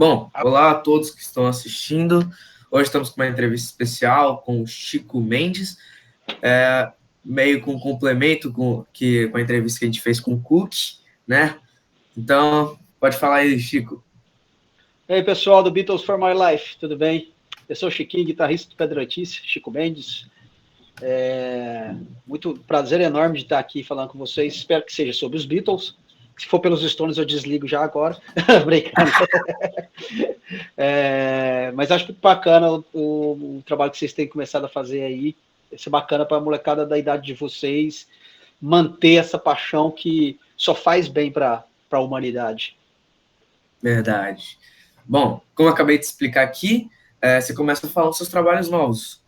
Bom, olá a todos que estão assistindo. Hoje estamos com uma entrevista especial com o Chico Mendes, meio com um complemento com a entrevista que a gente fez com o Cook, né? Então, pode falar aí, Chico. E aí, pessoal do Beatles for My Life, tudo bem? Eu sou o Chiquinho, guitarrista do Pedro Letícia, Chico Mendes. Muito prazer enorme de estar aqui falando com vocês. Espero que seja sobre os Beatles. Se for pelos Stones, eu desligo já agora. Brincando. Mas acho muito bacana o trabalho que vocês têm começado a fazer aí. Isso é bacana para a molecada da idade de vocês manter essa paixão que só faz bem para a humanidade. Verdade. Bom, como eu acabei de explicar aqui, você começa a falar os seus trabalhos novos.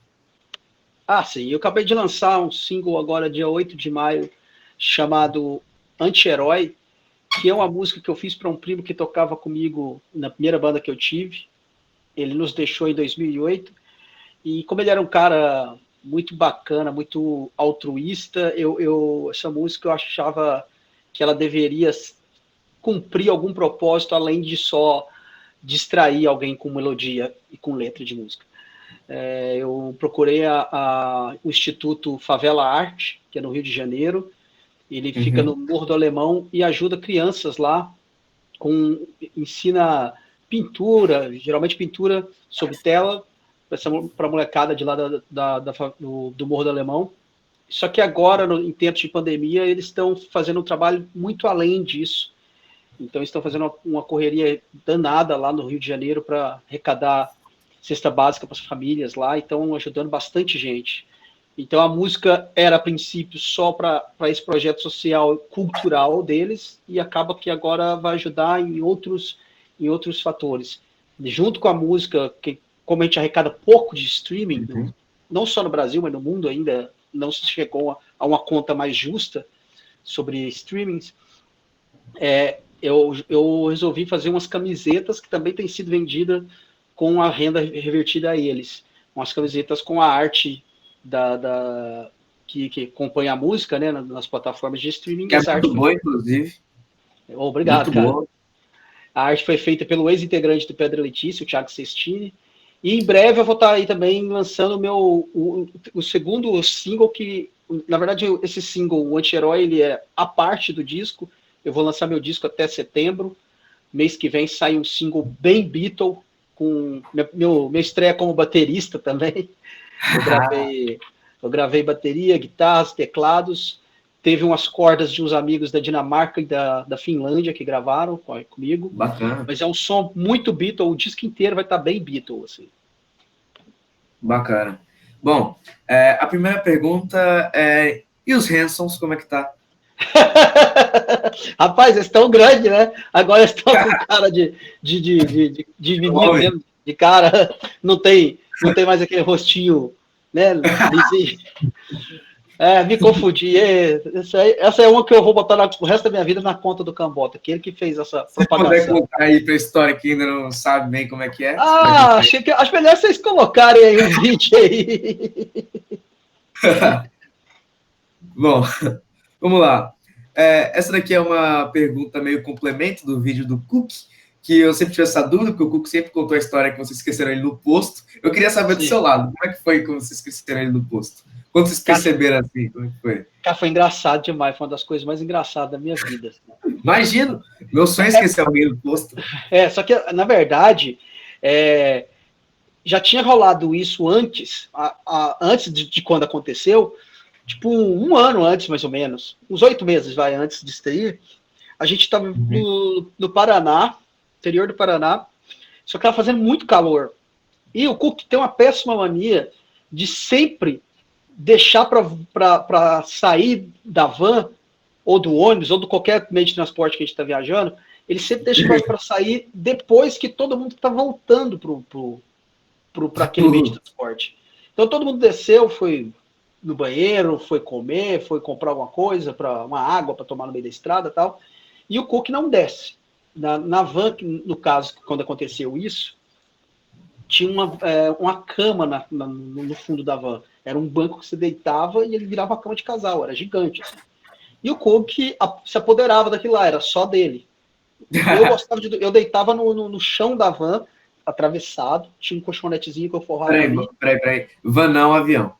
Sim. Eu acabei de lançar um single agora, dia 8 de maio, chamado Anti-Herói, que é uma música que eu fiz para um primo que tocava comigo na primeira banda que eu tive. Ele nos deixou em 2008. E como ele era um cara muito bacana, muito altruísta, essa música eu achava que ela deveria cumprir algum propósito além de só distrair alguém com melodia e com letra de música. Eu procurei o Instituto Favela Arte, que é no Rio de Janeiro. Ele fica no Morro do Alemão e ajuda crianças lá, ensina pintura, geralmente pintura sobre tela, para a molecada de lá do Morro do Alemão. Só que agora, em tempos de pandemia, eles estão fazendo um trabalho muito além disso. Então, eles estão fazendo uma correria danada lá no Rio de Janeiro para arrecadar cesta básica para as famílias lá, e estão ajudando bastante gente. Então, a música era, a princípio, só para esse projeto social cultural deles, e acaba que agora vai ajudar em outros fatores. Junto com a música, que como a gente arrecada pouco de streaming, não só no Brasil, mas no mundo ainda não se chegou a uma conta mais justa sobre streamings, eu resolvi fazer umas camisetas que também têm sido vendidas com a renda revertida a eles. Umas camisetas com a arte que acompanha a música, né, nas plataformas de streaming. Que é muito boa, inclusive. Obrigado, muito cara. Boa. A arte foi feita pelo ex-integrante do Pedro Letícia, o Thiago Sestini. E em breve eu vou estar aí também lançando o segundo single, que, na verdade, esse single, o Anti-Herói, ele é a parte do disco. Eu vou lançar meu disco até setembro. Mês que vem sai um single bem Beatle, com minha estreia como baterista também. Eu gravei bateria, guitarras, teclados. Teve umas cordas de uns amigos da Dinamarca e da Finlândia que gravaram comigo. Bacana. Mas é um som muito Beatle, o disco inteiro vai estar bem Beatle, assim. Bacana. Bom, a primeira pergunta é: e os Hansons, como é que tá? Rapaz, eles estão grandes, né? Agora eles estão com cara de menino mesmo, de cara. Não tem mais aquele rostinho, né? Me confundi. Essa é uma que eu vou botar o resto da minha vida na conta do Cambota, aquele que fez essa propagação. Se puder contar aí pra história que ainda não sabe bem como é que é. Acho melhor vocês colocarem aí um vídeo aí. Bom, vamos lá. Essa daqui é uma pergunta meio complemento do vídeo do Cook, que eu sempre tive essa dúvida, porque o Cook sempre contou a história que vocês esqueceram ele no posto. Eu queria saber do seu lado, como é que foi quando vocês esqueceram ele no posto? Quando vocês perceberam assim, como é que foi? Cara, foi engraçado demais, foi uma das coisas mais engraçadas da minha vida. Imagino, meu sonho é esquecer alguém no posto. Só que, na verdade, já tinha rolado isso antes, antes de quando aconteceu, tipo um ano antes, mais ou menos, uns 8 meses, antes de estrear. A gente estava no Paraná, interior do Paraná, só que estava fazendo muito calor. E o Cook tem uma péssima mania de sempre deixar para sair da van, ou do ônibus, ou de qualquer meio de transporte que a gente está viajando, ele sempre deixa para sair depois que todo mundo está voltando para aquele meio de transporte. Então todo mundo desceu, foi no banheiro, foi comer, foi comprar alguma coisa, uma água para tomar no meio da estrada e tal, e o Cook não desce. Na van, no caso, quando aconteceu isso, tinha uma cama no fundo da van. Era um banco que você deitava e ele virava uma cama de casal, era gigante. Assim. E o Cook se apoderava daquilo lá, era só dele. Eu gostava eu deitava no chão da van, atravessado, tinha um colchonetezinho que eu forrava ali. Peraí. Van não, avião.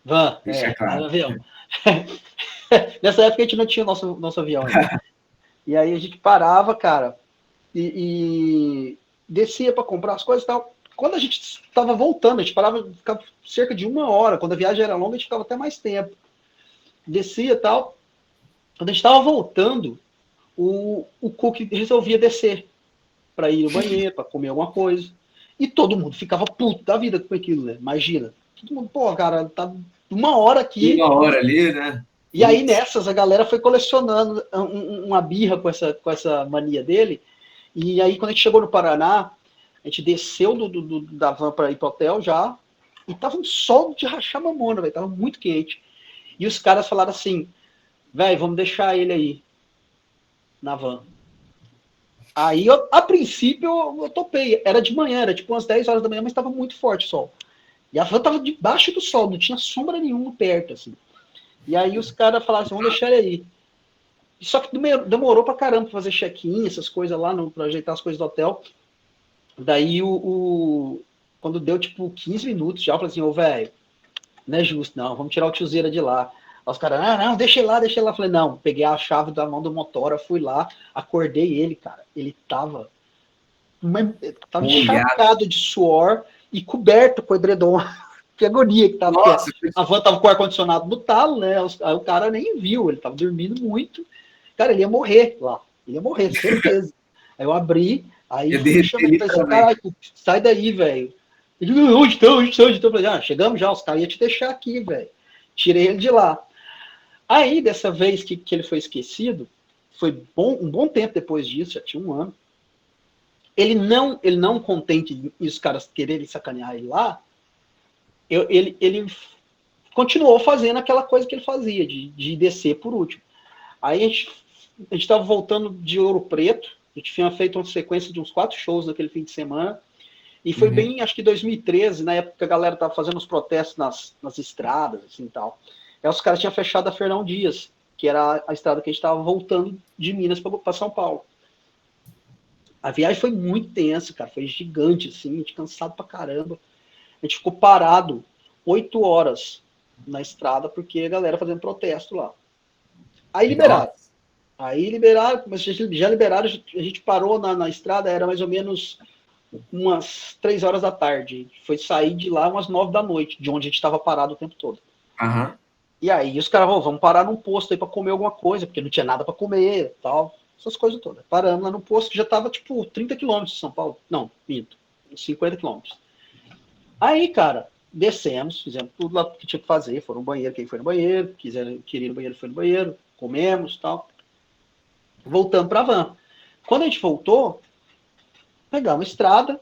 Van, Deixa claro. avião. Nessa época a gente não tinha nosso avião ainda. E aí a gente parava, cara, e descia para comprar as coisas e tal. Quando a gente estava voltando, a gente parava, ficava cerca de 1 hora. Quando a viagem era longa, a gente ficava até mais tempo. Descia e tal. Quando a gente estava voltando, o Cook resolvia descer para ir no banheiro, para comer alguma coisa. E todo mundo ficava puto da vida com aquilo, né? Imagina. Todo mundo, pô, cara, tá 1 hora aqui. 1 hora ali, né? E aí nessas a galera foi colecionando uma birra com essa mania dele. E aí quando a gente chegou no Paraná, a gente desceu da van para ir pro hotel já, e tava um sol de rachar mamona, velho, tava muito quente. E os caras falaram assim, velho, vamos deixar ele aí na van. Aí, a princípio, eu topei. Era de manhã, era tipo umas 10 horas da manhã, mas estava muito forte o sol. E a van tava debaixo do sol, não tinha sombra nenhuma perto, assim. E aí os caras falaram assim, vamos deixar ele aí. Só que demorou pra caramba pra fazer check-in, essas coisas lá, pra ajeitar as coisas do hotel. Daí, quando deu, tipo, 15 minutos já, eu falei assim, ô, velho, não é justo, não, vamos tirar o tiozeira de lá. Aí os caras, não, deixa ele lá. Eu falei, não, peguei a chave da mão do motora, fui lá, acordei ele, cara. Ele tava encharcado de suor e coberto com o edredom. Que agonia que tava. Nossa, a van tava com o ar-condicionado no talo, né? Aí o cara nem viu, ele tava dormindo muito. Cara, ele ia morrer lá. Ele ia morrer, certeza. Aí eu abri, aí fui chamando, assim, caralho, sai daí, velho. Ele, onde estão? Eu falei, chegamos já, os caras iam te deixar aqui, velho. Tirei ele de lá. Aí, dessa vez que ele foi esquecido, foi um bom tempo depois disso, já tinha 1 ano. Ele não contente em os caras quererem sacanear ele lá, ele continuou fazendo aquela coisa que ele fazia, de descer por último. Aí a gente estava voltando de Ouro Preto, a gente tinha feito uma sequência de uns 4 shows naquele fim de semana, e foi bem, acho que 2013, na época que a galera estava fazendo os protestos nas estradas, assim e tal. Aí os caras tinham fechado a Fernão Dias, que era a estrada que a gente estava voltando de Minas para São Paulo. A viagem foi muito tensa, cara, foi gigante, assim, a gente cansado pra caramba. A gente ficou parado 8 horas na estrada, porque a galera fazendo protesto lá. Aí liberaram. Mas já liberaram, a gente parou na estrada, era mais ou menos umas 3 horas da tarde. Foi sair de lá umas 9 da noite, de onde a gente estava parado o tempo todo. Uhum. E aí os caras, vamos parar num posto aí para comer alguma coisa, porque não tinha nada para comer e tal. Essas coisas todas. Paramos lá no posto que já tava, tipo, 30 quilômetros de São Paulo. Não, minto. 50 quilômetros. Aí, cara, descemos, fizemos tudo lá que tinha que fazer. Foram no banheiro, quem foi no banheiro, queria ir no banheiro, foi no banheiro, comemos e tal. Voltamos pra van. Quando a gente voltou, pegamos a estrada.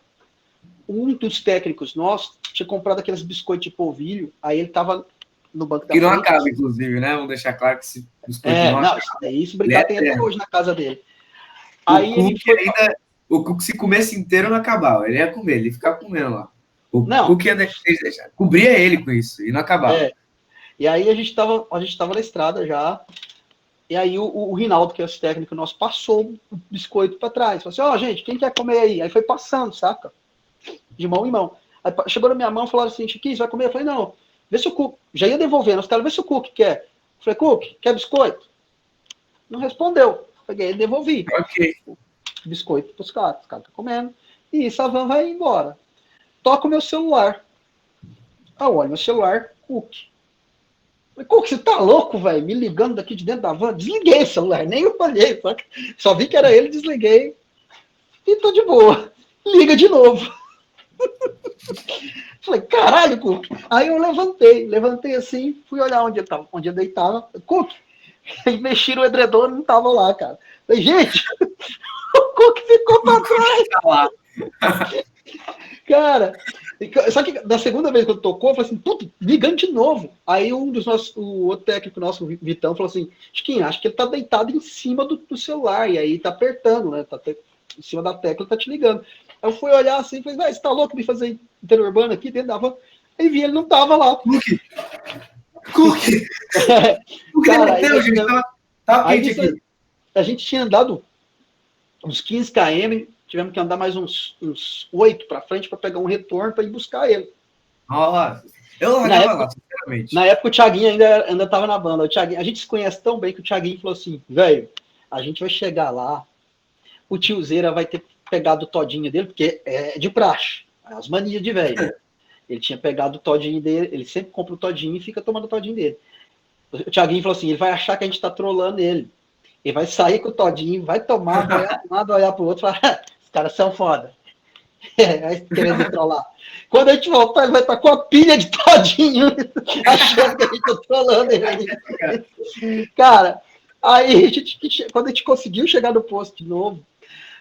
Um dos técnicos nossos tinha comprado aqueles biscoitos de polvilho, aí ele tava no banco da frente. Que não acaba, inclusive, né? Vamos deixar claro que esse biscoito não acaba. Isso brincar tem até hoje na casa dele. Aí ele foi... O Cook, se comesse inteiro, não acabava. Ele ia comer, ele ia ficar comendo lá. O Cook ia deixar. Cobria ele com isso e não acabava. E aí a gente tava na estrada já. E aí o Rinaldo, que é esse técnico nosso, passou o biscoito para trás. Falou assim, gente, quem quer comer aí? Aí foi passando, saca? De mão em mão. Aí chegou na minha mão e falaram assim, Chiquinho, você vai comer? Eu falei, não, vê se o Cook... Já ia devolvendo. Os caras, vê se o Cook quer. Eu falei, Cook, quer biscoito? Não respondeu. Peguei e devolvi. Ok. Biscoito pros caras. Os caras estão comendo. E isso, a van vai embora. Toca o meu celular. Eu olho meu celular, Cook. Falei, Cook, você tá louco, velho? Me ligando daqui de dentro da van. Desliguei o celular, nem eu olhei. Só vi que era ele, desliguei. E tô de boa. Liga de novo. Falei, caralho, Cook. Aí eu levantei assim, fui olhar onde eu deitava. Cook. E mexi no edredom e não tava lá, cara. Falei, gente, o Cook ficou pra trás. Cara, só que da segunda vez que eu tocou, eu falei assim, puta, ligando de novo. Aí o outro técnico nosso, o Vitão, falou assim, Chiquinho, acho que ele tá deitado em cima do celular, e aí tá apertando, né? Tá em cima da tecla, tá te ligando. Aí eu fui olhar assim, falei, você tá louco me fazer interurbano aqui dentro da van? Aí vi, ele não tava lá. Cook! Cara, aí, a gente tinha andado uns 15 km, tivemos que andar mais uns 8 para frente para pegar um retorno para ir buscar ele. Nossa, eu largava lá, sinceramente. Na época o Thiaguinho ainda tava na banda. O Thiaguinho, a gente se conhece tão bem que o Thiaguinho falou assim, velho, a gente vai chegar lá, o tiozeira vai ter pegado o todinho dele, porque é de praxe, as manias de velho. Ele tinha pegado o todinho dele, ele sempre compra o todinho e fica tomando o todinho dele. O Thiaguinho falou assim, ele vai achar que a gente tá trolando ele. Ele vai sair com o todinho, vai tomar, vai olhar para um lado, olhar pro outro e falar, os caras são foda. Querendo me trollar. Quando a gente voltar, ele vai estar com a pilha de todinho, achando que a gente tá trolando ele. Cara, aí quando a gente conseguiu chegar no posto de novo,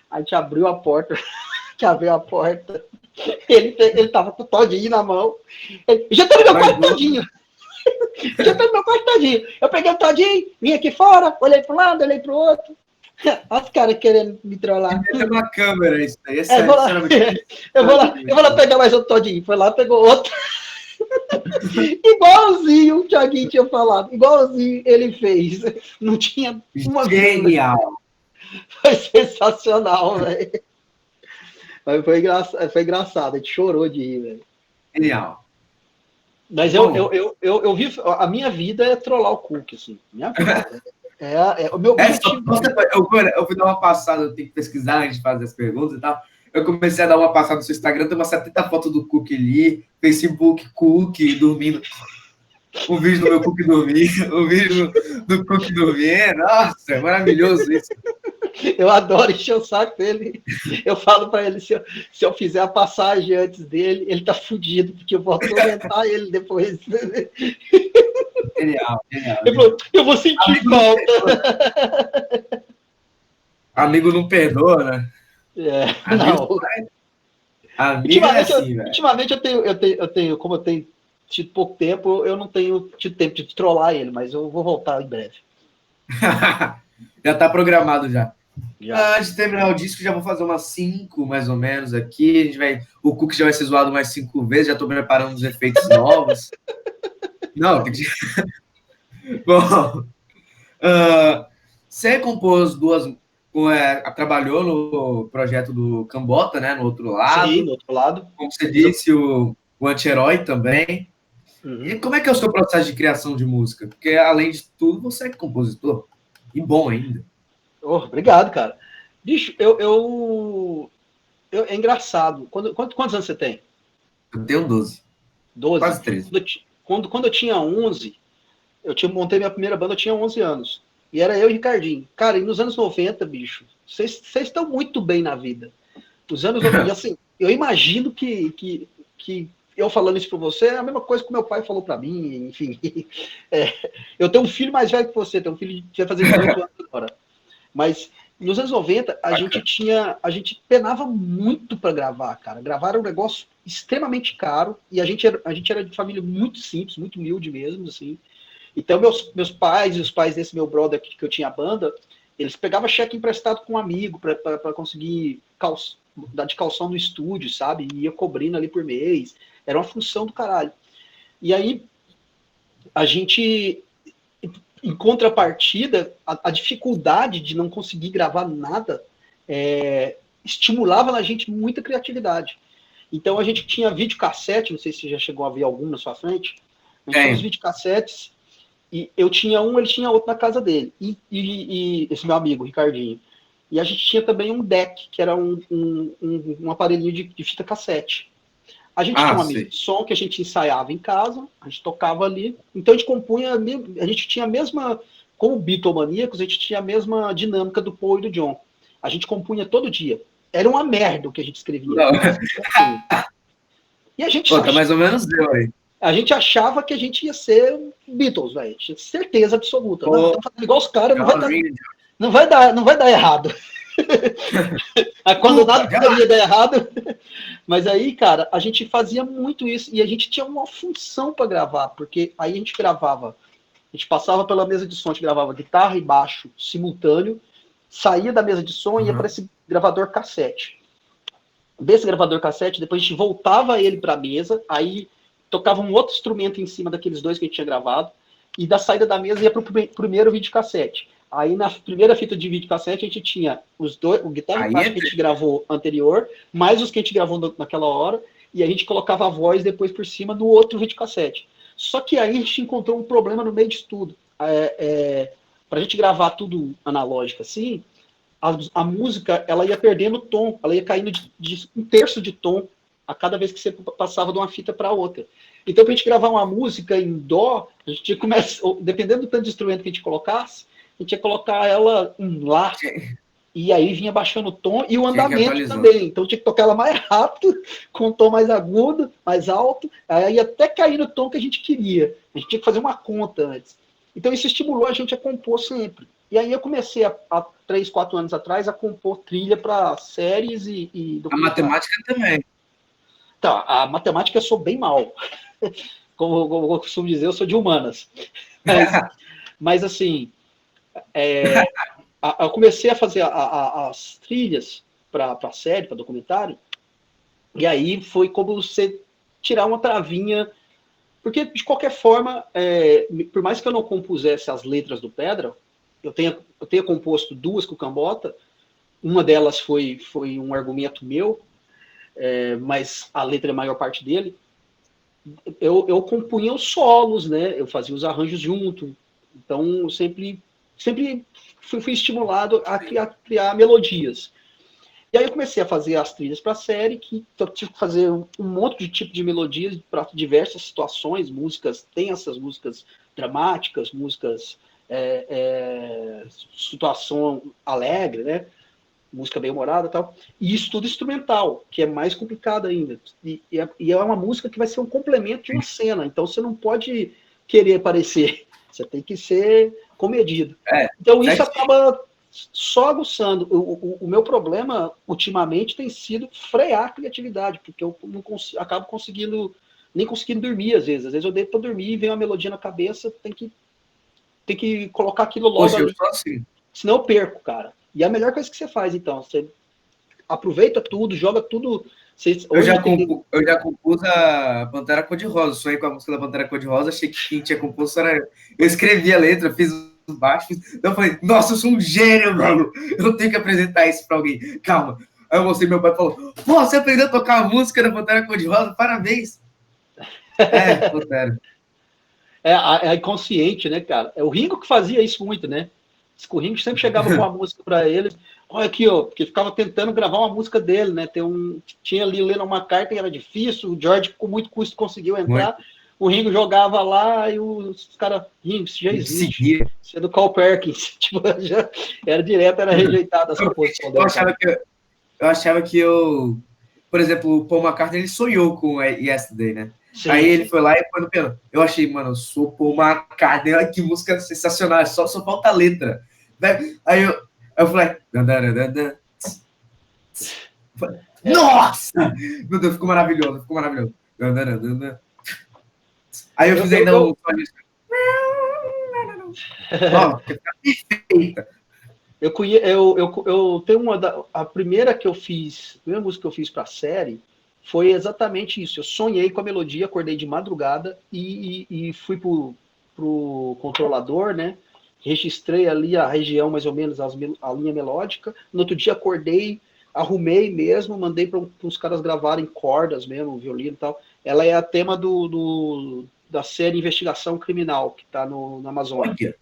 a gente abriu a porta, ele tava com o todinho na mão. Ele, já tá no meu quarto todinho. Já tá no meu quarto todinho. Eu peguei o todinho, vim aqui fora, olhei para um lado, olhei para o outro. Olha os caras querendo me trollar. Tem uma câmera isso daí. Eu vou lá pegar mais outro todinho. Foi lá, pegou outro. Igualzinho o Thiaguinho tinha falado. Igualzinho ele fez. Não tinha uma genial. Venda. Foi sensacional, velho. Mas foi engraçado. A gente chorou de rir, velho. Genial. Mas eu vi. A minha vida é trollar o Cook, assim. Minha vida. O meu objetivo. Eu fui dar uma passada, eu tenho que pesquisar antes de fazer as perguntas e tal. Eu comecei a dar uma passada no seu Instagram, tem umas 70 fotos do Cook ali, Facebook, Cook, dormindo. Um vídeo do meu Cook dormir, um vídeo do Cook dormir. Nossa, é maravilhoso isso. Eu adoro encher o saco dele. Eu falo para ele, se eu fizer a passagem antes dele, ele tá fudido, porque eu vou atormentar ele depois. Genial. Ele falou, eu vou sentir falta. Amigo não perdoa, né? Amigo é assim, velho. Ultimamente eu tenho, como eu tenho tido pouco tempo, eu não tenho tido tempo de trollar ele, mas eu vou voltar em breve. Já tá programado já. Antes de terminar o disco, já vou fazer umas 5, mais ou menos, aqui. O Cook já vai ser zoado mais 5 vezes, já tô preparando uns efeitos novos. Não, tem que... Bom, você compôs trabalhou no projeto do Cambota, né? No outro lado. Sim, no outro lado. Como você disse, o Anti-Herói também. Uhum. E como é que é o seu processo de criação de música? Porque, além de tudo, você é compositor. E bom ainda. Obrigado, cara. Bicho, é engraçado. Quantos anos você tem? Eu tenho 12. 12? Quase 13. Quando eu tinha 11, montei minha primeira banda, eu tinha 11 anos. E era eu e Ricardinho. Cara, e nos anos 90, bicho, vocês estão muito bem na vida. Os anos 90, assim, eu imagino que eu falando isso pra você é a mesma coisa que meu pai falou pra mim, enfim. Eu tenho um filho mais velho que você, tenho um filho que vai fazer 18 anos agora. Mas nos anos 90, a gente penava muito para gravar, cara. Gravar era um negócio extremamente caro e a gente era de família muito simples, muito humilde mesmo, assim. Então, meus pais e os pais desse meu brother que eu tinha a banda, eles pegavam cheque emprestado com um amigo para conseguir dar de calção no estúdio, sabe? E ia cobrindo ali por mês. Era uma função do caralho. E aí, a gente, em contrapartida, a dificuldade de não conseguir gravar nada estimulava na gente muita criatividade. Então, a gente tinha videocassete, não sei se você já chegou a ver algum na sua frente. A gente tinha os videocassetes. E eu tinha um, ele tinha outro na casa dele. E esse meu amigo, Ricardinho. E a gente tinha também um deck, que era um aparelhinho de fita cassete. A gente tinha uma mesa de som que a gente ensaiava em casa, a gente tocava ali. Então a gente compunha, a gente tinha a mesma, como Beatlemaníacos, a gente tinha a mesma dinâmica do Paul e do John. A gente compunha todo dia. Era uma merda o que a gente escrevia. E a gente... Pô, tá mais ou menos deu aí. A gente achava que a gente ia ser Beatles, velho. Tinha certeza absoluta. Não, igual os caras, não vai dar errado. Quando nada poderia dar errado. Mas aí, cara, a gente fazia muito isso. E a gente tinha uma função para gravar. Porque aí a gente gravava. A gente passava pela mesa de som, a gente gravava guitarra e baixo simultâneo. Saía da mesa de som e ia para esse gravador cassete. Desse gravador cassete, depois a gente voltava ele para a mesa. Aí tocava um outro instrumento em cima daqueles dois que a gente tinha gravado, e da saída da mesa ia para o primeiro videocassete. Aí na primeira fita de videocassete a gente tinha o guitarra e faixa que a gente gravou anterior, mais os que a gente gravou naquela hora, e a gente colocava a voz depois por cima no outro videocassete. Só que aí a gente encontrou um problema no meio de tudo. Pra gente gravar tudo analógico assim, a música ela ia perdendo tom, ela ia caindo de um terço de tom a cada vez que você passava de uma fita para outra. Então, para a gente gravar uma música em dó, a gente tinha que começar, dependendo do tanto de instrumento que a gente colocasse, a gente ia colocar ela em lá, e aí vinha baixando o tom e o andamento também. Então tinha que tocar ela mais rápido, com um tom mais agudo, mais alto, aí até cair no tom que a gente queria. A gente tinha que fazer uma conta antes. Então isso estimulou a gente a compor sempre. E aí eu comecei, há 3, 4 anos atrás, a compor trilha para séries e a matemática também. Tá, a matemática eu sou bem mal. Como eu costumo dizer, eu sou de humanas. Mas assim, eu comecei a fazer as trilhas para série, para documentário, e aí foi como você tirar uma travinha, porque de qualquer forma, por mais que eu não compusesse as letras do Pedra, eu tenho composto 2 com o Cambota, uma delas foi um argumento meu, mas a letra é a maior parte dele. Eu compunha os solos, né? Eu fazia os arranjos junto, então eu sempre fui estimulado a criar melodias. E aí eu comecei a fazer as trilhas para a série, que eu tive que fazer um monte de tipo de melodias para diversas situações, músicas tensas, músicas dramáticas, músicas situação alegre, né? Música bem humorada e tal. E isso tudo instrumental, que é mais complicado ainda. E é uma música que vai ser um complemento de uma cena, então você não pode querer aparecer, você tem que ser comedido. Então isso acaba só aguçando. O meu problema, ultimamente, tem sido frear a criatividade, porque eu não acabo nem conseguindo dormir, às vezes. Às vezes eu deito para dormir e vem uma melodia na cabeça, tem que colocar aquilo logo. Poxa, eu sou assim. Senão eu perco, cara. E é a melhor coisa que você faz, então. Você aproveita tudo, joga tudo. Eu já compus a Pantera Cor-de-Rosa. Sonhei com a música da Pantera Cor-de-Rosa. Achei que quem tinha composto era eu. Eu escrevi a letra, fiz os baixos. Então eu falei, nossa, eu sou um gênio, mano. Eu tenho que apresentar isso pra alguém. Calma. Aí eu mostrei, meu pai falou, pô, você aprendeu a tocar a música da Pantera Cor-de-Rosa? Parabéns. Pantera. É inconsciente, né, cara? É o Ringo que fazia isso muito, né? O Ringo sempre chegava com uma música para ele. Olha aqui, ó, porque ficava tentando gravar uma música dele, né? Tinha ali lendo uma carta e era difícil. O George, com muito custo, conseguiu entrar. Muito. O Ringo jogava lá e os caras, Ringo, isso já existe. Isso é do Carl Perkins. Tipo, já era direto, era rejeitado essa posição dele. Eu achava que por exemplo, o Paul McCartney, ele sonhou com Yesterday, né? Sim, aí ele foi lá e foi no piano. Eu achei, mano, eu sou Paul McCartney, olha que música sensacional, só falta a letra. Aí eu falei, nossa! Meu Deus, ficou maravilhoso. Aí eu fiz ainda um... perfeita. Eu tenho a primeira música que eu fiz para a série foi exatamente isso. Eu sonhei com a melodia, acordei de madrugada e fui pro controlador, né? Registrei ali a região, mais ou menos, a linha melódica. No outro dia acordei, arrumei mesmo, mandei para os caras gravarem cordas mesmo, violino e tal. Ela é a tema da série Investigação Criminal, que está na Amazônia.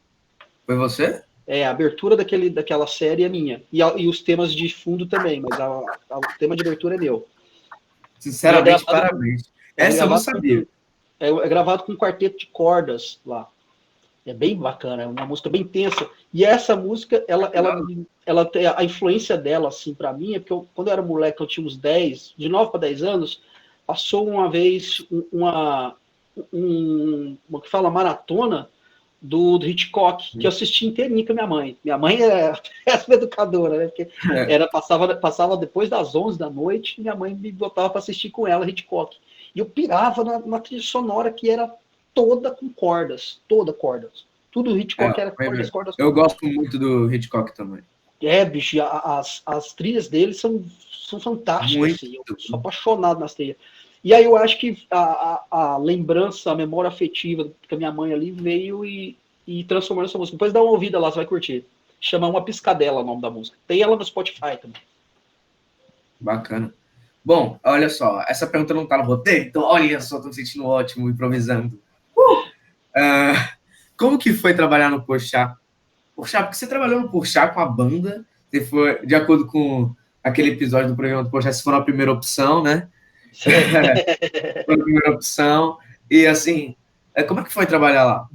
Foi você? A abertura daquela série é minha. E os temas de fundo também, mas o tema de abertura é meu. Sinceramente, parabéns. Essa eu não sabia. É gravado com um quarteto de cordas lá. É bem bacana, é uma música bem tensa. E essa música, ela tem a influência dela, assim, para mim, é porque quando eu era moleque, eu tinha uns de 9 para 10 anos, passou uma vez uma que fala maratona do Hitchcock, que eu assisti inteirinho com a minha mãe. Minha mãe é essa educadora, né? Porque passava depois das 11 da noite, e minha mãe me botava para assistir com ela Hitchcock. E eu pirava na trilha sonora que era toda com cordas, Tudo Hitchcock era cordas. Eu gosto muito do Hitchcock também. Bicho, as trilhas dele são fantásticas. Assim, eu sou apaixonado nas trilhas. E aí eu acho que a lembrança, a memória afetiva que a minha mãe ali veio e transformou nessa música. Depois dá uma ouvida lá, você vai curtir. chama Uma Piscadela o nome da música. Tem ela no Spotify também. Bacana. Bom, olha só, essa pergunta não tá no roteiro, então olha só, tô me sentindo ótimo improvisando. Como que foi trabalhar no Porchat? Porchat, porque você trabalhou no Porchat com a banda, você foi, de acordo com aquele episódio do programa do Porchat, você foi a primeira opção, né? Foi a primeira opção. E assim, como é que foi trabalhar lá?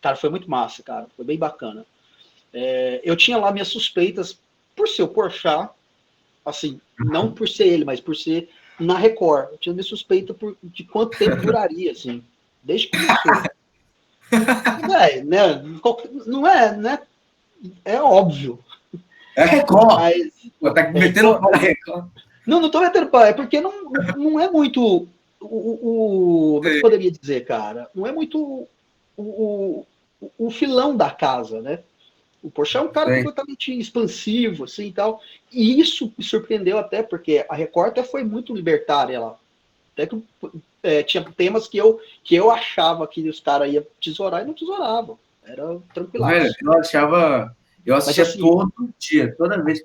Cara, foi muito massa, cara. Foi bem bacana. Eu tinha lá minhas suspeitas por ser o Porchat, assim, não por ser ele, mas por ser na Record. Eu tinha minha suspeita de quanto tempo duraria, assim, desde que começou. Né? Não é, né? É óbvio. É Record! Mas, Pô, tá metendo pau na Record. não tô metendo pau, é porque não é muito como é que eu poderia dizer, cara? Não é muito o filão da casa, né? O Porchat é um cara completamente expansivo, assim, e tal. E isso me surpreendeu até, porque a Record até foi muito libertária lá. Até que tinha temas que eu achava que os caras iam tesourar e não tesouravam. Era tranquilaço. Velho, eu assistia assim, todo dia, toda vez.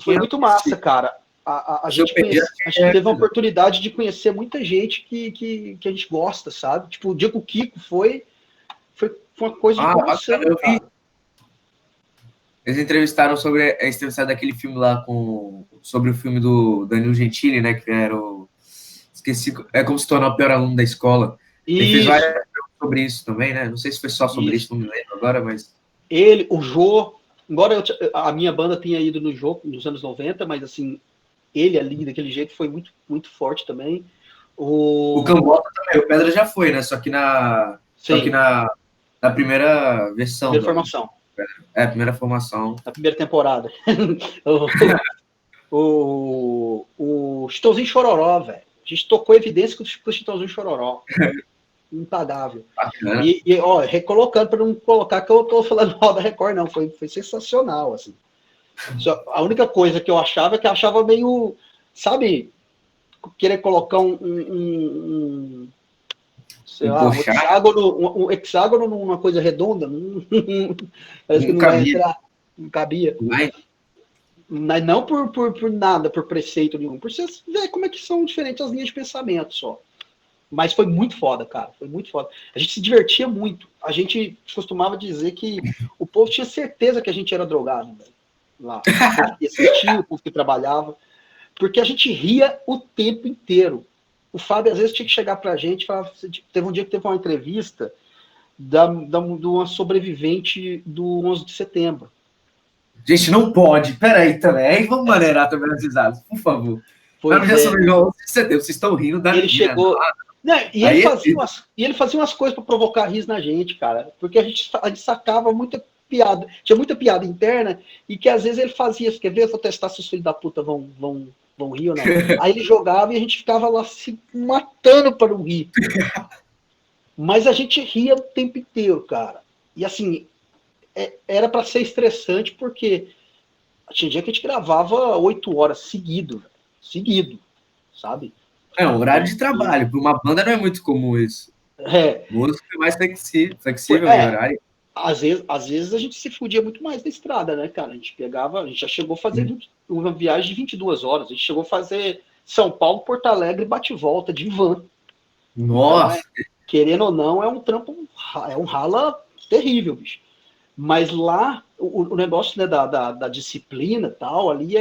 Foi muito massa, cara. A gente teve uma oportunidade de conhecer muita gente que a gente gosta, sabe? Tipo, o dia que o Kiko foi uma coisa de comoção, eu vi. Eles entrevistaram daquele filme lá sobre o filme do Danilo Gentili, né? Que era o. Esqueci. É como se tornar o pior aluno da escola. Ele fez várias perguntas sobre isso também, né? Não sei se foi só sobre isso, não me lembro agora, mas. Ele, o Jô, embora a minha banda tenha ido no Jô nos anos 90, mas assim, ele ali daquele jeito foi muito, muito forte também. O Cambota também, o Pedra já foi, né? Só que na primeira versão. Primeira formação. Primeira formação. Na primeira temporada. o Chitãozinho Chororó, velho. A gente tocou evidência com o Chitãozinho Chororó. Impagável. Ó, recolocando para não colocar que eu tô falando mal da Record, não. Foi sensacional, assim. A única coisa que eu achava é que eu achava meio, sabe, querer colocar sei lá, um hexágono numa coisa redonda, parece que não vai entrar, não cabia. Mas não por nada, por preceito nenhum, por você ver como é que são diferentes as linhas de pensamento só. Mas foi muito foda, cara, foi muito foda. A gente se divertia muito. A gente costumava dizer que o povo tinha certeza que a gente era drogado, velho, lá. O povo que assistia, o povo que trabalhava, porque a gente ria o tempo inteiro. O Fábio, às vezes, tinha que chegar pra gente e falar. Teve um dia que teve uma entrevista de uma sobrevivente do 11 de setembro. Gente, não pode. Peraí também. Aí vamos maneirar também as risadas, por favor. Mas já sobreviveu 11 de setembro. Vocês estão rindo da Ele chegou. E ele fazia umas coisas para provocar riso na gente, cara. Porque a gente sacava muita piada. Tinha muita piada interna e que às vezes ele fazia. Quer ver? Eu vou testar se os filhos da puta vão rir ou não. Aí ele jogava e a gente ficava lá se matando para não rir. Mas a gente ria o tempo inteiro, cara. E assim, era para ser estressante porque tinha dia que a gente gravava 8 horas seguido, sabe? É um horário de trabalho. Para uma banda não é muito comum isso. Música é mais flexível em horário. Às vezes a gente se fudia muito mais na estrada, né, cara? A gente já chegou a fazer uma viagem de 22 horas. A gente chegou a fazer São Paulo, Porto Alegre, bate-volta de van. Nossa! Então, querendo ou não, é um trampo, é um rala terrível, bicho. Mas lá, o negócio, né, da disciplina e tal, ali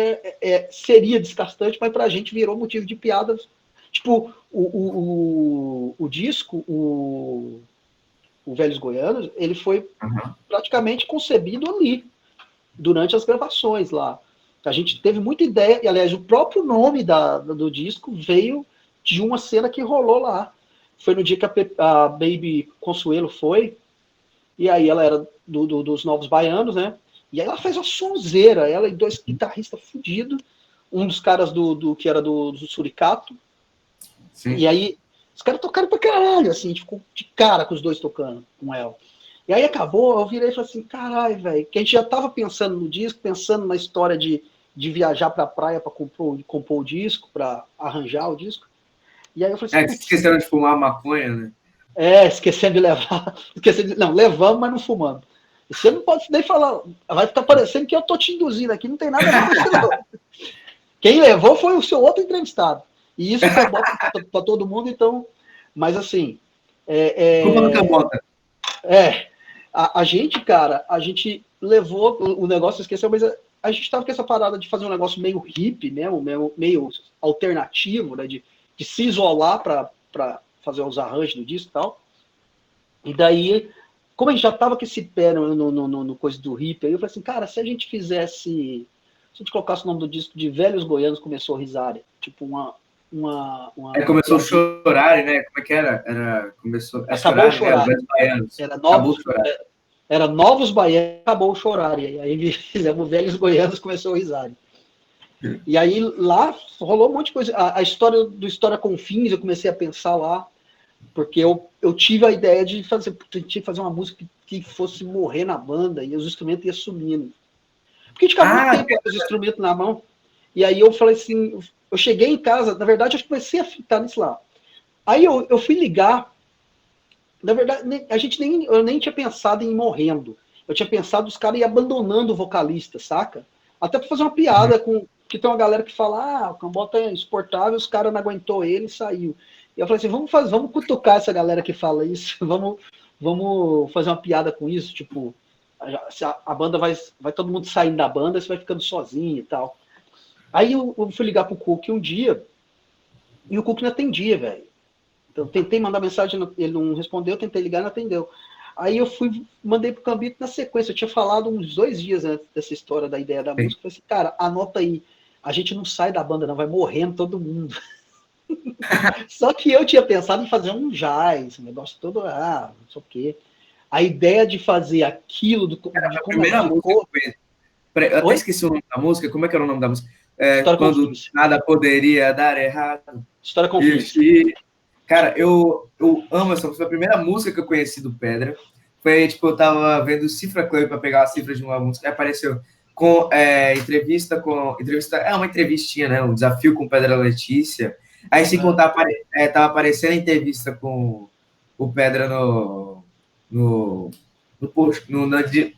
seria desgastante, mas pra gente virou motivo de piadas. Tipo, o disco, o Velhos Goianos, ele foi praticamente concebido ali, durante as gravações lá. A gente teve muita ideia, e aliás, o próprio nome do disco veio de uma cena que rolou lá. Foi no dia que a Baby Consuelo foi, e aí ela era dos Novos Baianos, né? E aí ela fez uma sonzeira, ela e 2 guitarristas fudidos, um dos caras que era do Suricato. Sim. E aí os caras tocaram pra caralho, assim, ficou de cara com os 2 tocando com ela. E aí acabou, eu virei e falei assim, caralho, velho, que a gente já tava pensando no disco, pensando na história de viajar pra praia pra compor o disco, pra arranjar o disco. E aí eu falei assim, esqueceram de fumar maconha, né? Esquecendo de levar. Não, levamos, mas não fumamos. Você não pode nem falar, vai ficar parecendo que eu tô te induzindo aqui, não tem nada a ver com isso, não. Quem levou foi o seu outro entrevistado. E isso que eu boto para todo mundo, então. Mas assim. Culpa do Cambota. A gente, cara, a gente levou o negócio, esqueceu, mas a gente tava com essa parada de fazer um negócio meio hippie, né? Meio alternativo, né? De se isolar para fazer os arranjos do disco e tal. E daí, como a gente já tava com esse pé no coisa do hippie, aí eu falei assim, cara, se a gente fizesse. Se a gente colocasse o nome do disco de Velhos Goianos Começou a Risar, tipo Aí começou a chorar, né? Como é que era? Começou a acabou chorar, né? Era Novos Baianos, acabou o chorar. E aí fizemos Velhos Goianos Começou a Risar. E aí lá rolou um monte de coisa. A história do História com Fins, eu comecei a pensar lá, porque eu tive a ideia de fazer uma música que fosse morrer na banda e os instrumentos iam sumindo. Porque a gente ficava muito tempo com os instrumentos na mão. E aí eu falei assim, eu cheguei em casa, na verdade eu comecei a ficar nisso lá. Aí eu fui ligar, na verdade eu nem tinha pensado em ir morrendo. Eu tinha pensado os caras ir abandonando o vocalista, saca? Até pra fazer uma piada com que tem uma galera que fala, o Cambota é insuportável, os caras não aguentou ele e saiu. E eu falei assim, vamos cutucar essa galera que fala isso, vamos fazer uma piada com isso, tipo, a banda vai todo mundo saindo da banda, você vai ficando sozinho e tal. Aí eu fui ligar pro Cook um dia, e o Cook não atendia, velho. Então, tentei mandar mensagem, ele não respondeu, tentei ligar, não atendeu. Aí eu mandei pro Cambito na sequência. Eu tinha falado uns 2 dias antes dessa história da ideia da música. Eu falei assim, cara, anota aí. A gente não sai da banda, não, vai morrendo todo mundo. Só que eu tinha pensado em fazer um jazz, um negócio todo, não sei o quê. A ideia de fazer aquilo, de como a primeira ficou... música. Eu até esqueci o nome da música. Como é que era o nome da música? Quando nada poderia dar errado. História com Fins. Cara, eu amo essa música. Foi a primeira música que eu conheci do Pedra. Foi, tipo, eu tava vendo o Cifra Club pra pegar a cifra de uma música. Aí apareceu com uma entrevistinha, né? Um desafio com Pedra Letícia. Aí, sem contar, tava aparecendo a entrevista com o Pedra na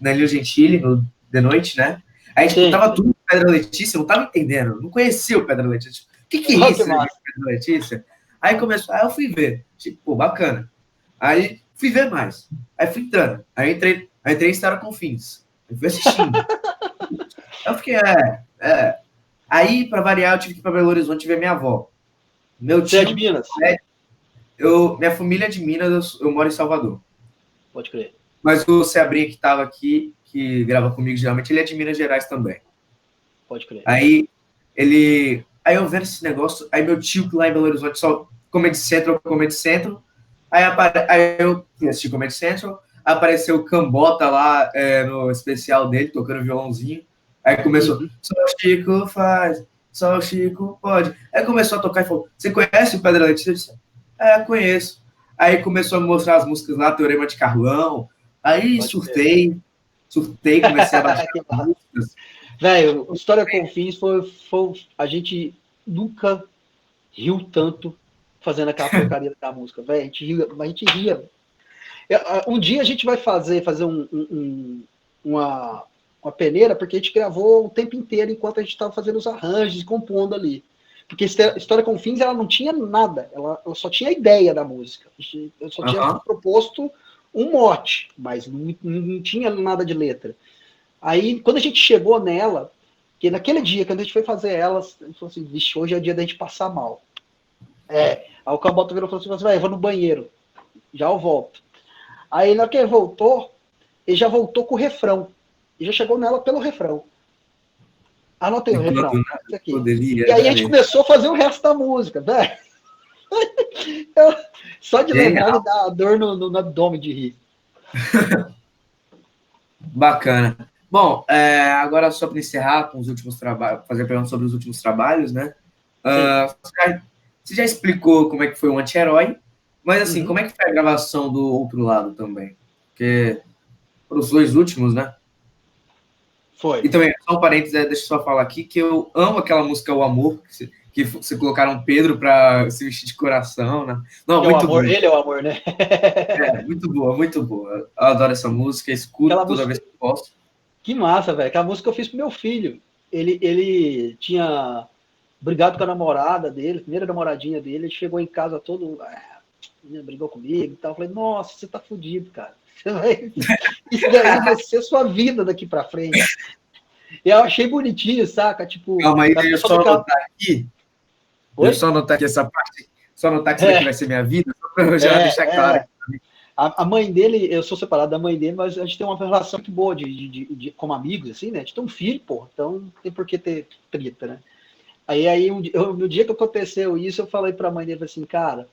Danilo Gentili, no The Noite, né? Aí, tipo, tava tudo com Pedra Letícia, eu não tava entendendo. Não conhecia o Pedra Letícia. Tipo, o que é isso, Pedra Letícia? Aí começou, aí eu fui ver, tipo, pô, bacana. Aí fui ver mais, aí fui entrando, aí entrei em História com Fins, eu fui assistindo. Eu fiquei, Aí, pra variar, eu tive que ir pra Belo Horizonte ver minha avó. Você é de Minas? Minha família é de Minas, eu moro em Salvador. Pode crer. Mas o Seabrinha que tava aqui, que grava comigo geralmente, ele é de Minas Gerais também. Pode crer. Aí eu vendo esse negócio, aí meu tio que lá em Belo Horizonte só Comedy Central, aí eu assisti Comedy Central, apareceu o Cambota lá no especial dele, tocando violãozinho, aí começou, só o Chico faz, só o Chico pode, aí começou a tocar e falou, você conhece o Pedra Letícia? Eu disse, conheço. Aí começou a mostrar as músicas lá, Teorema de Carlão, aí surtei, comecei a baixar as músicas. Velho, História com Fins foi. A gente nunca riu tanto fazendo aquela porcaria da música, velho. A gente ria. Um dia a gente vai fazer uma peneira, porque a gente gravou o tempo inteiro enquanto a gente estava fazendo os arranjos e compondo ali. Porque História com Fins, ela não tinha nada, ela só tinha a ideia da música. Eu só tinha proposto um mote, mas não tinha nada de letra. Aí, quando a gente chegou nela, que naquele dia, quando a gente foi fazer ela, a gente falou assim, vixe, hoje é o dia da gente passar mal. Aí o Cambota virou e falou assim, eu vou no banheiro, já eu volto. Aí, na hora que ele voltou, ele já voltou com o refrão. E já chegou nela pelo refrão. Anotei o refrão. Isso aqui. E aí a gente começou a fazer o resto da música, velho. Só de lembrar me dá dor no abdômen de rir. Bacana. Bom, agora só para encerrar com os últimos trabalhos, fazer pergunta sobre os últimos trabalhos, né? Você já explicou como é que foi o Anti-Herói, mas assim, como é que foi a gravação do outro lado também? Porque foram os 2 últimos, né? Foi. E também, só um parênteses, deixa eu só falar aqui, que eu amo aquela música O Amor, que você colocaram Pedro para se vestir de coração, né? Não, É o muito amor, bom. ele é o amor, né? É, muito boa, muito boa. Eu adoro essa música, escuto Aquela toda música, vez que posso. que massa, velho. Aquela música eu fiz pro meu filho. Ele tinha brigado com a namorada dele, primeira namoradinha dele, ele chegou em casa todo, brigou comigo e tal. Eu falei, nossa, você tá fudido, cara. Isso daí vai ser sua vida daqui pra frente. E eu achei bonitinho, saca? Tipo, Calma aí, a deixa eu pessoa só ficar. anotar aqui. Deixa eu Oi? só anotar aqui essa parte. Só anotar que isso daqui É, vai ser minha vida, só para eu já deixar claro. é. A mãe dele, eu sou separado da mãe dele, mas a gente tem uma relação muito boa como amigos, assim, né? A gente tem um filho, pô, então não tem por que ter treta, né? Aí no dia que aconteceu isso, eu falei pra mãe dele assim, cara,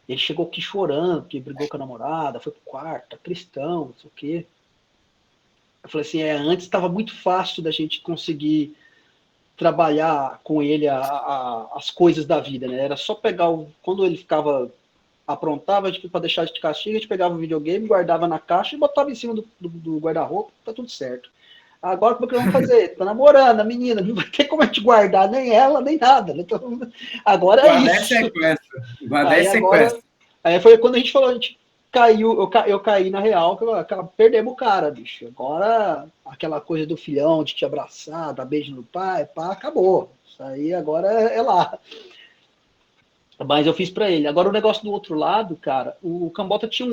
ele chegou aqui chorando, porque brigou com a namorada, foi pro quarto, tá cristão, não sei o quê. Eu falei assim, antes estava muito fácil da gente conseguir trabalhar com ele as coisas da vida, né? Era só pegar quando ele ficava aprontava para deixar de castigo, a gente pegava o videogame, guardava na caixa e botava em cima do guarda-roupa, tá tudo certo. Agora como é que nós vamos fazer? Tá namorando a menina, não vai ter como a gente guardar nem ela, nem nada. Né? Então, agora é Guardar é isso. sequestro. Guardar é Aí agora. sequestro. Aí foi quando a gente falou, a gente caiu, eu caí na real, perdemos o cara, bicho. Agora aquela coisa do filhão, de te abraçar, dar beijo no pai, pá, acabou. Isso aí agora é lá. Mas eu fiz para ele. Agora o negócio do outro lado, cara, o Cambota tinha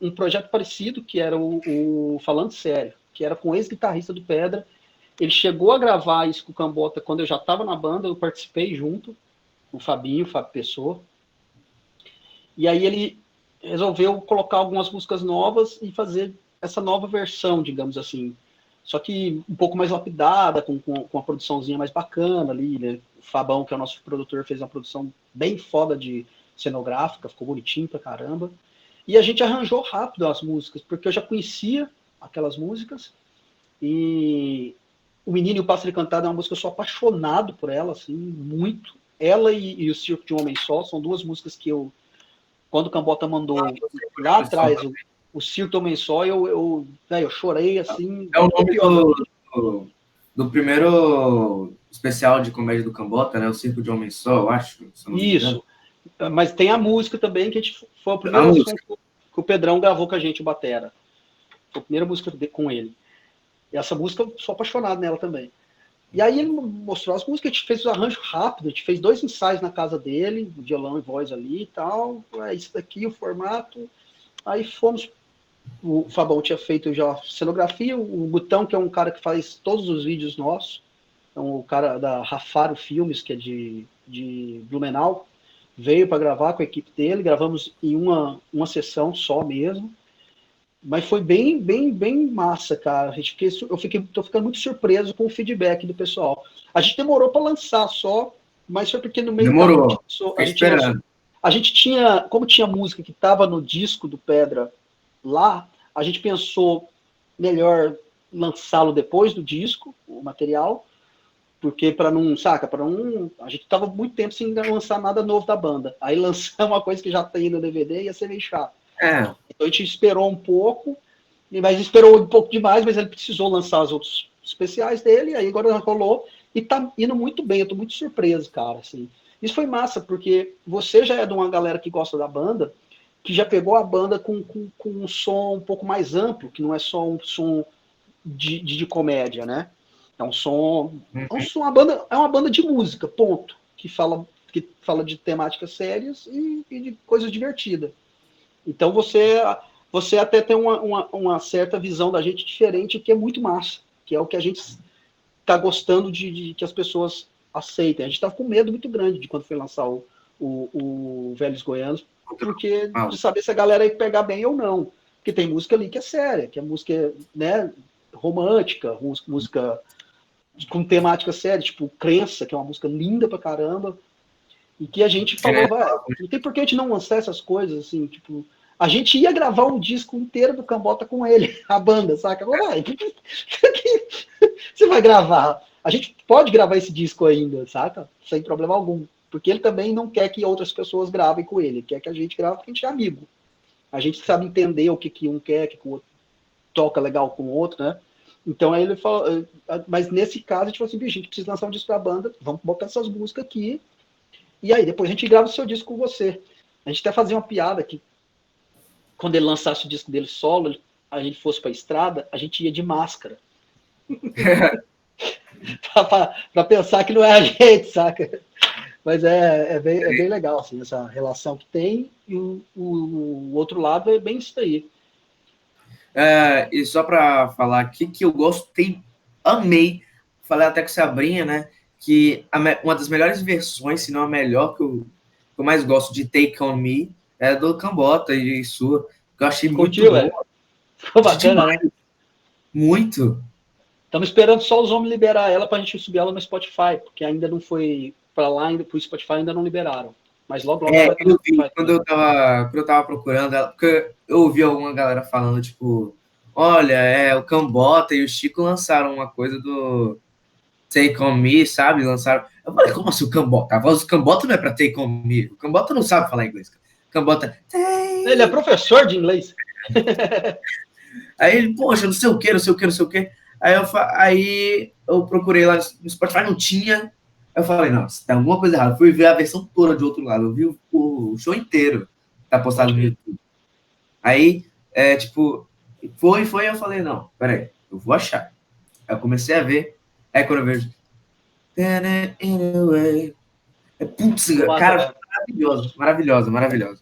um projeto parecido, que era o Falando Sério, que era com o ex-guitarrista do Pedra. Ele chegou a gravar isso com o Cambota quando eu já estava na banda, eu participei junto, o Fabinho, o Fábio Pessoa. E aí ele resolveu colocar algumas músicas novas e fazer essa nova versão, digamos assim. Só que um pouco mais lapidada, com uma produçãozinha mais bacana ali, né? O Fabão, que é o nosso produtor, fez uma produção bem foda de cenográfica, ficou bonitinho pra caramba. E a gente arranjou rápido as músicas, porque eu já conhecia aquelas músicas. E O Menino e o Pássaro Encantado é uma música que eu sou apaixonado por ela, assim, muito. Ela e O Circo de um Homem Só são duas músicas que eu, quando o Cambota mandou lá atrás o Circo de um Homem Só, eu chorei assim, É o nome copiosamente. do primeiro especial de comédia do Cambota, né? O Circo de Homem Só, eu acho, se eu não me engano. Isso. Mas tem a música também, que foi o A primeiro som música. que o Pedrão gravou com a gente, o Batera. Foi a primeira música com ele. E essa música, eu sou apaixonado nela também. E aí ele mostrou as músicas, a gente fez os arranjos rápido, a gente fez 2 ensaios na casa dele, violão e voz ali e tal. É isso daqui, o formato. Aí fomos. O Fabão tinha feito já cenografia, o Gutão, que é um cara que faz todos os vídeos nossos, então o cara da Rafaro Filmes, que é de Blumenau, veio para gravar com a equipe dele, gravamos em uma sessão só mesmo, mas foi bem massa, cara. Tô ficando muito surpreso com o feedback do pessoal. A gente demorou para lançar só, mas foi porque no meio do caminho Demorou. Fiquei esperando. a gente tinha, como tinha música que estava no disco do Pedra lá, a gente pensou melhor lançá-lo depois do disco, o material, porque para não, saca, para não, a gente tava muito tempo sem lançar nada novo da banda. Aí lançar uma coisa que já tem no DVD ia ser meio chato. É. Então a gente esperou um pouco, mas esperou um pouco demais, mas ele precisou lançar os outros especiais dele, aí agora rolou e tá indo muito bem, eu tô muito surpreso, cara, assim. Isso foi massa, porque você já é de uma galera que gosta da banda, que já pegou a banda com um som um pouco mais amplo, que não é só um som de comédia, né? É um som. É uma banda de música, ponto. Que fala de temáticas sérias e de coisas divertidas. Então você até tem uma certa visão da gente diferente, que é muito massa, que é o que a gente está gostando de que as pessoas aceitem. A gente estava com medo muito grande de quando foi lançar o Velhos Goianos, porque de saber se a galera ia pegar bem ou não. Porque tem música ali que é séria, que é música, né, romântica, música com temática séria, tipo Crença, que é uma música linda pra caramba, e que a gente falou, vai, não tem por que a gente não lançar essas coisas, assim, tipo, a gente ia gravar um disco inteiro do Cambota com ele, a banda, saca? Vai, você vai gravar? A gente pode gravar esse disco ainda, saca? Sem problema algum. Porque ele também não quer que outras pessoas gravem com ele, ele quer que a gente grave porque a gente é amigo. A gente sabe entender o que um quer, que o outro toca legal com o outro, né? Então aí ele falou, mas nesse caso a gente falou assim, bicho, a gente precisa lançar um disco pra banda, vamos botar essas músicas aqui, e aí depois a gente grava o seu disco com você. A gente até fazia uma piada que quando ele lançasse o disco dele solo, a gente fosse pra estrada, a gente ia de máscara. pra pensar que não é a gente, saca? Mas é bem legal, assim, essa relação que tem, e o outro lado é bem isso aí. E só para falar aqui que eu gostei, amei, falei até com o Sabrinha, né, que uma das melhores versões, se não a melhor, que eu mais gosto de Take On Me, é do Cambota e sua, que eu achei muito Curtiu, bom. Ficou bacana, demais, né? Muito. Estamos esperando só os homens liberar ela pra gente subir ela no Spotify, porque ainda não foi pra lá, ainda pro Spotify ainda não liberaram. Mas logo vai estar no Spotify. Quando eu tava procurando ela, porque eu ouvi alguma galera falando, tipo, olha, o Cambota e o Chico lançaram uma coisa do Take On Me, sabe? Lançaram. Eu falei, como assim o Cambota? A voz do Cambota não é pra Take On Me. O Cambota não sabe falar inglês. Cambota. Ele é professor de inglês. Aí ele, poxa, não sei o que, não sei o que, não sei o que. Aí eu procurei lá no Spotify, não tinha. Aí eu falei, não, tem alguma coisa errada. Fui ver a versão toda de outro lado. Eu vi o show inteiro. Tá postado no YouTube. Aí, tipo, foi, eu falei, não, peraí, eu vou achar. Aí eu comecei a ver. Aí quando eu vejo. Putz, cara, maravilhosa.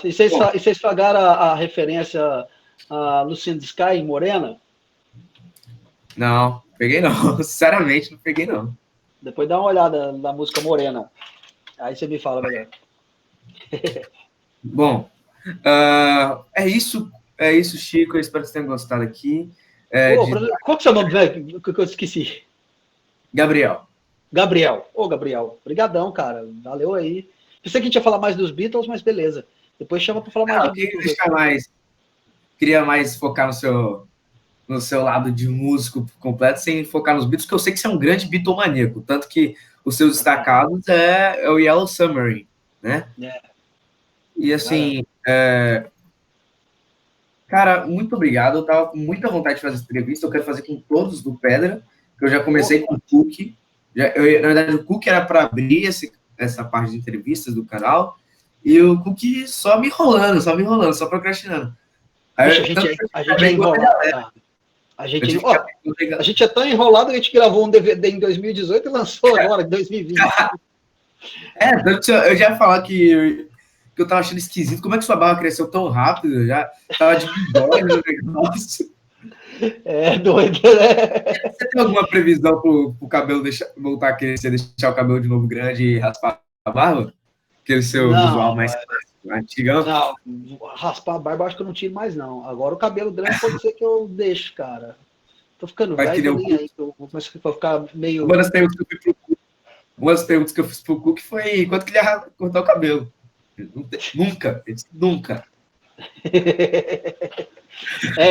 E vocês pagaram a referência a Luciano Sky em Morena? Não, peguei não. Sinceramente, não peguei não. Depois dá uma olhada na música Morena. Aí você me fala melhor. Bom, é isso, Chico. Eu espero que vocês tenham gostado aqui. Qual que é o seu nome, velho? Que eu esqueci. Gabriel. Gabriel. Obrigadão, cara. Valeu aí. Pensei que a gente ia falar mais dos Beatles, mas beleza. Depois chama pra falar mais de Beatles. Queria mais focar no seu lado de músico completo, sem focar nos Beatles, porque eu sei que você é um grande bitomaníaco, tanto que os seus destacados é o Yellow Submarine, né? E assim, cara, muito obrigado. Eu tava com muita vontade de fazer essa entrevista. Eu quero fazer com todos do Pedra, que eu já comecei com o Cook. Na verdade, o Cook era para abrir essa parte de entrevistas do canal, e o Cook só me enrolando, só procrastinando. A gente é enrolado. A gente é tão enrolado que a gente gravou um DVD em 2018 e lançou agora, em 2020. Eu já ia falar que eu tava achando esquisito. Como é que sua barba cresceu tão rápido? Eu já tava de bigode no negócio. É doido, né? Você tem alguma previsão pro cabelo voltar a crescer, deixar o cabelo de novo grande e raspar a barba? Aquele seu visual mais antigão? Não, raspar a barba acho que eu não tiro mais, não. Agora o cabelo grande pode ser que eu deixe, cara. Tô ficando velho, nem aí. Eu vou começar a ficar meio... Uma das perguntas que eu fiz pro Cook foi quanto que ele ia cortar o cabelo. Nunca.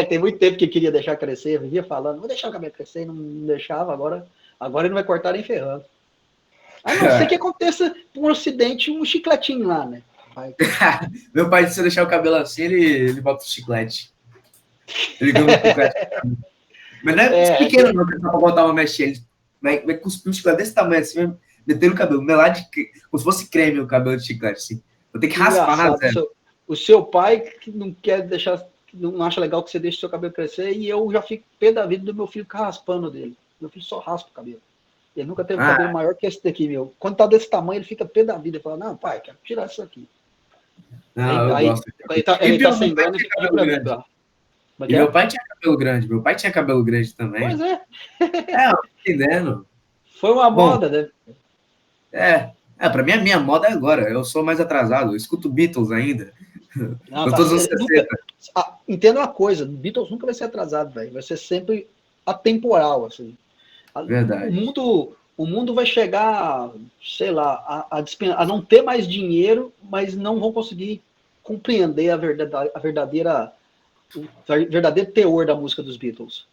Tem muito tempo que queria deixar crescer, eu vivia falando, vou deixar o cabelo crescer, não deixava, agora ele não vai cortar nem ferrando. A não ser que aconteça um acidente, um chicletinho lá, né? Meu pai, se eu deixar o cabelo assim, ele bota o chiclete. Ele ganha um chiclete. Mas não é pequeno, não, pra botar uma mexinha. Ele vai cuspir um chiclete desse tamanho, assim, meter no cabelo, melar como se fosse creme o cabelo de chiclete, assim. Vou ter que raspar na zero. O seu pai que não quer deixar, não acha legal que você deixe o seu cabelo crescer, e eu já fico pé da vida do meu filho ficar raspando dele. Meu filho só raspa o cabelo. Ele nunca teve um cabelo maior que esse daqui, meu. Quando tá desse tamanho, ele fica pé da vida. Ele fala, não, pai, quero tirar isso aqui. Não, eu gosto. Ele tá sem grana e fica cabelo grande. E meu pai tinha cabelo grande também. Pois é. Eu tô entendendo. Foi uma moda, né? Pra mim, a minha moda é agora. Eu sou mais atrasado. Eu escuto Beatles ainda. Não, eu tô nos anos 60. Entenda uma coisa. Beatles nunca vai ser atrasado, velho. Vai ser sempre atemporal, assim. Verdade. O mundo vai chegar, sei lá, a não ter mais dinheiro, mas não vão conseguir compreender o verdadeiro teor da música dos Beatles.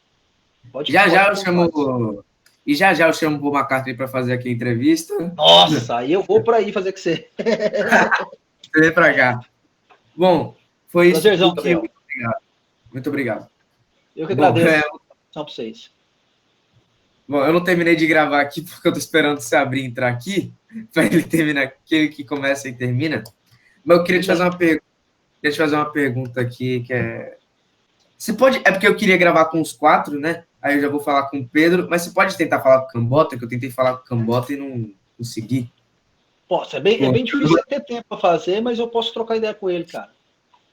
Já eu chamo... E já eu chamo o Paul McCartney para fazer aqui a entrevista. Nossa, aí eu vou para aí fazer com você. Você vem para cá. Bom, foi prazerzão, isso. Muito obrigado. Eu que agradeço. Só pra vocês. Bom, eu não terminei de gravar aqui porque eu tô esperando você abrir e entrar aqui, para ele terminar, aquele que começa e termina. Mas eu queria te fazer uma pergunta. Queria te fazer uma pergunta aqui, que é... Você pode... É porque eu queria gravar com os 4, né? Aí eu já vou falar com o Pedro, mas você pode tentar falar com o Cambota, que eu tentei falar com o Cambota e não consegui. Posso, é bem difícil ter tempo pra fazer, mas eu posso trocar ideia com ele, cara.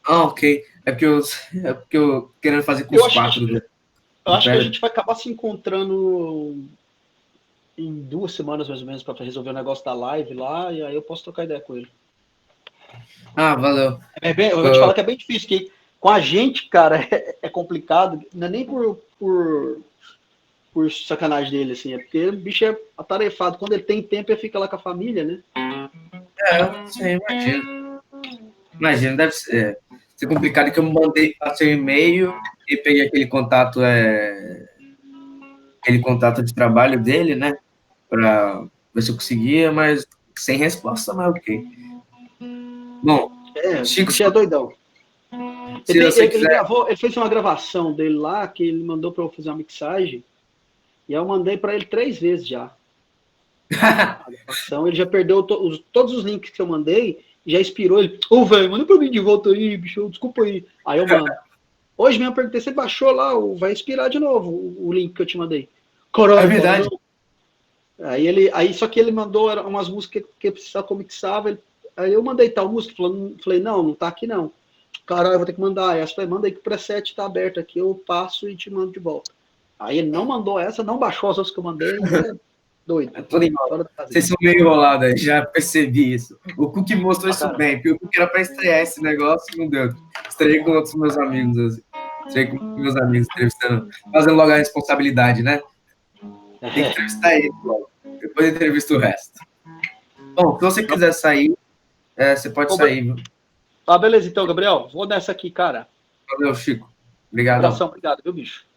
Ah, ok. É porque eu querendo fazer com os 4. Eu acho que a gente vai acabar se encontrando em 2 semanas, mais ou menos, para resolver o negócio da live lá, e aí eu posso trocar ideia com ele. Ah, valeu. Eu vou te falar que é bem difícil, que com a gente, cara, é complicado, não é nem por sacanagem dele, assim, é porque o bicho é atarefado. Quando ele tem tempo, ele fica lá com a família, né? Eu sei, imagino. Imagina, deve ser complicado, que eu mandei, passei um e-mail e peguei aquele contato de trabalho dele, né? Para ver se eu conseguia, mas sem resposta, mas ok. Bom, Chico, O bicho é doidão. se você quiser... Ele fez uma gravação dele lá, que ele mandou para eu fazer uma mixagem, e eu mandei para ele 3 vezes já. Então ele já perdeu todos os links que eu mandei, já expirou. Ele, velho, manda pra mim de volta aí, bicho, desculpa aí. Aí eu mando. Hoje mesmo eu perguntei, você baixou lá, vai expirar de novo o link que eu te mandei. Caralho, é verdade. Aí só que ele mandou umas músicas que precisava que eu mixava. Aí eu mandei tal música, falei, não tá aqui não. Caralho, eu vou ter que mandar essa. Falei, manda aí que o preset tá aberto aqui, eu passo e te mando de volta. Aí ele não mandou essa, não baixou as outras que eu mandei, doido. É tudo igual. Vocês são meio enrolados aí, já percebi isso. O Cook mostrou isso bem, porque o Cook era para estrear esse negócio e não deu. Estreiei com outros meus amigos, assim. Estreiei com meus amigos, entrevistando, fazendo logo a responsabilidade, né? Tem que entrevistar ele logo. Depois entrevista o resto. Bom, se você quiser sair, você pode sair, viu? Tá, beleza então, Gabriel. Vou nessa aqui, cara. Valeu, Chico. Obrigado. Abração, obrigado, viu, bicho?